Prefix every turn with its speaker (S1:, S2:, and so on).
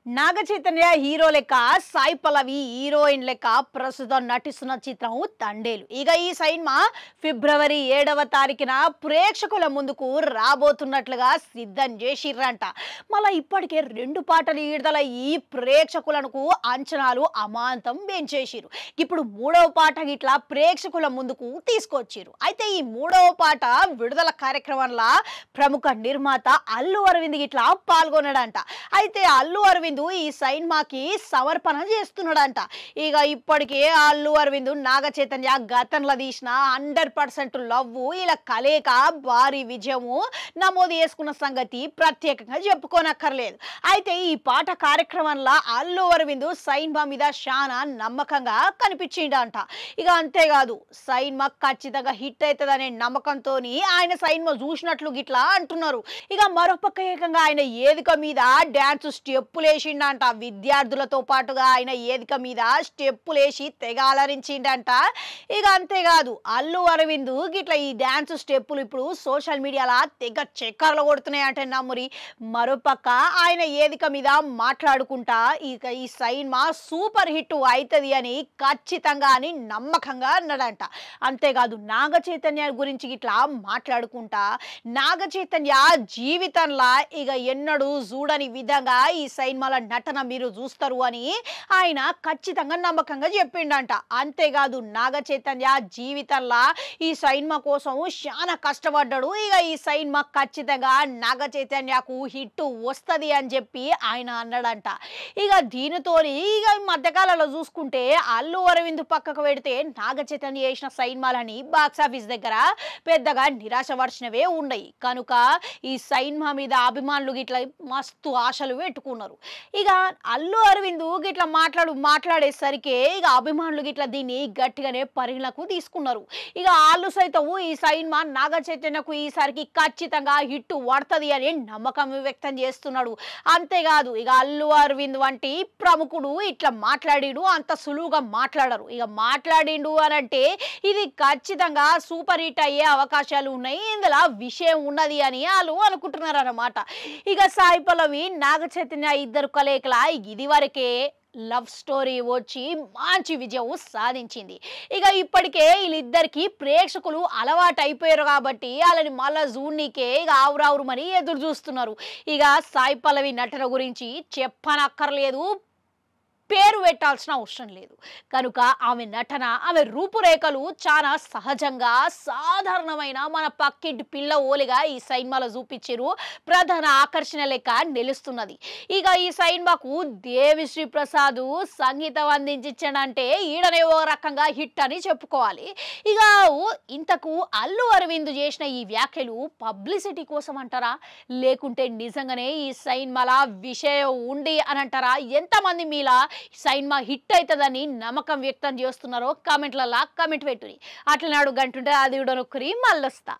S1: Naga Chaitanya hero లెక్క Sai Pallavi heroine లెక్క ప్రస్తుతం నటిస్తున్న చిత్రం తండేలు. ఇక ఈ సినిమా ఫిబ్రవరి 7వ తారీఖున ప్రేక్షకుల ముందుకు రాబోతున్నట్లుగా సిద్ధం చేసిర్రంట. మళ్ళీ ఇప్పటికే 2 పాటలు విడుదల ఈ ప్రేక్షకులకు అంచనాలు అమాంతం పెంచేసిరు. ఇప్పుడు 3వ పాట ఇట్లా ప్రేక్షకుల ముందుకు తీసుకొచ్చిరు. అయితే ఈ 3వ పాట విడుదల కార్యక్రమంలో ప్రముఖ నిర్మాత అల్లు అరవింద్ ఇట్లా పాల్గొన్నాడంట. అయితే అల్లు అరవింద్ ఈ సినిమాకి సమర్పణ చేస్తున్నాడంట. ఇక ఇప్పటికే అల్లు అరవింద్ నాగ చైతన్య గతంలో తీసిన 100% లవ్ ఇలా కలేక భారీ విజయము నమోదు చేసుకున్న సంగతి ప్రత్యేకంగా చెప్పుకోనక్కర్లేదు. అయితే ఈ పాట కార్యక్రమంలో అల్లు అరవింద్ సినిమా మీద చాలా నమ్మకంగా కనిపించిండంట. ఇక అంతేకాదు సినిమా ఖచ్చితంగా హిట్ అవుతుందనే నమ్మకంతో ఆయన సినిమా చూసినట్లు గిట్లా అంటున్నారు. ఇక మరోపక్క ఏకంగా ఆయన వేదిక మీద డాన్స్ స్టెప్పులేసిండంట. విద్యార్థులతో పాటుగా ఆయన వేదిక మీద స్టెప్పులేసి తెగ అలరించిండంట. ఇక అంతేకాదు అల్లు అరవింద్ గిట్లా ఈ డాన్స్ స్టెప్పులు ఇప్పుడు సోషల్ మీడియాలో తెగ చక్కర్లు కొడుతున్నాయంటే నమ్మురి. మరోపక్క ఆయన వేదిక మీద మాట్లాడుకుంటా ఇక ఈ సినిమా సూపర్ హిట్ అవుతుంది అని ఖచ్చితంగా అని నమ్మకంగా అన్నాడంట. అంతేకాదు నాగ చైతన్య గురించి ఇట్లా మాట్లాడుకుంటా నాగ చైతన్య జీవితంలో ఇక ఎన్నడూ చూడని విధంగా ఈ సినిమాల నటన మీరు చూస్తారు అని ఆయన ఖచ్చితంగా నమ్మకంగా చెప్పిండంట. అంతేకాదు నాగ చైతన్య జీవితంలో ఈ సినిమా కోసం చాలా కష్టపడ్డాడు. ఇక ఈ సినిమా ఖచ్చితంగా నాగ చైతన్యకు హిట్ వస్తుంది అని చెప్పి ఆయన అన్నాడంట. ఇక దీనితో ఇక మధ్యకాలంలో చూసుకుంటే అల్లు అరవింద్ పక్కకు పెడితే నాగ చైతన్య చేసిన సినిమాలని బాక్సాఫీస్ దగ్గర పెద్దగా నిరాశపరిచినవే ఉన్నాయి. కనుక ఈ సినిమా మీద అభిమానులు గిట్లా మస్తు ఆశలు పెట్టుకున్నారు. ఇక అల్లు అరవింద్ గిట్లా మాట్లాడేసరికి ఇక అభిమానులు గిట్లా దీన్ని గట్టిగానే పరిగణకు తీసుకున్నారు. ఇక వాళ్ళు సైతం ఈ సినిమా నాగ చైతన్యకు ఈసారికి ఖచ్చితంగా హిట్ పడుతుంది అని నమ్మకం వ్యక్తం చేస్తున్నాడు. అంతేకాదు ఇక అల్లు అరవింద్ వంటి ప్రముఖుడు ఇట్లా మాట్లాడిండు అంత సులువుగా మాట్లాడరు. ఇక మాట్లాడిండు అని అంటే ఇది ఖచ్చితంగా సూపర్ హిట్ అయ్యే అవకాశాలు ఉన్నాయి, ఇందులో విషయం ఉన్నది అని వాళ్ళు అనుకుంటున్నారు అన్నమాట. ఇక సాయి పల్లవి నాగ చైతన్య ఇద్దరు కలయికల ఇది వరకే లవ్ స్టోరీ వచ్చి మంచి విజయం సాధించింది. ఇక ఇప్పటికే వీళ్ళిద్దరికి ప్రేక్షకులు అలవాటు అయిపోయారు కాబట్టి వాళ్ళని మళ్ళా జూన్నీకే ఇక ఆవురావురమని ఎదురు చూస్తున్నారు. ఇక సాయి పల్లవి నటన గురించి చెప్పనక్కర్లేదు, పేరు పెట్టాల్సిన అవసరం లేదు. కనుక ఆమె నటన ఆమె రూపురేఖలు చాలా సహజంగా సాధారణమైన మన పక్కింటి పిల్ల ఓలిగా ఈ సినిమాలో చూపించారు. ప్రధాన ఆకర్షణ లెక్క నిలుస్తున్నది. ఇక ఈ సినిమాకు దేవిశ్రీ ప్రసాద్ సంగీతం అందించాడంటే ఈడనే ఓ రకంగా హిట్ అని చెప్పుకోవాలి. ఇక ఇంతకు అల్లు అరవింద్ చేసిన ఈ వ్యాఖ్యలు పబ్లిసిటీ కోసం అంటారా, లేకుంటే నిజంగానే ఈ సినిమాల విషయం ఉంది అని అంటారా? ఎంతమంది మీలా సినిమా హిట్ అవుతుందని నమ్మకం వ్యక్తం చేస్తున్నారో కామెంట్లలో కామెంట్ పెట్టుని. అట్లా నాడు గంటుంటే అది కూడా నొక్కరి మళ్ళొస్తా.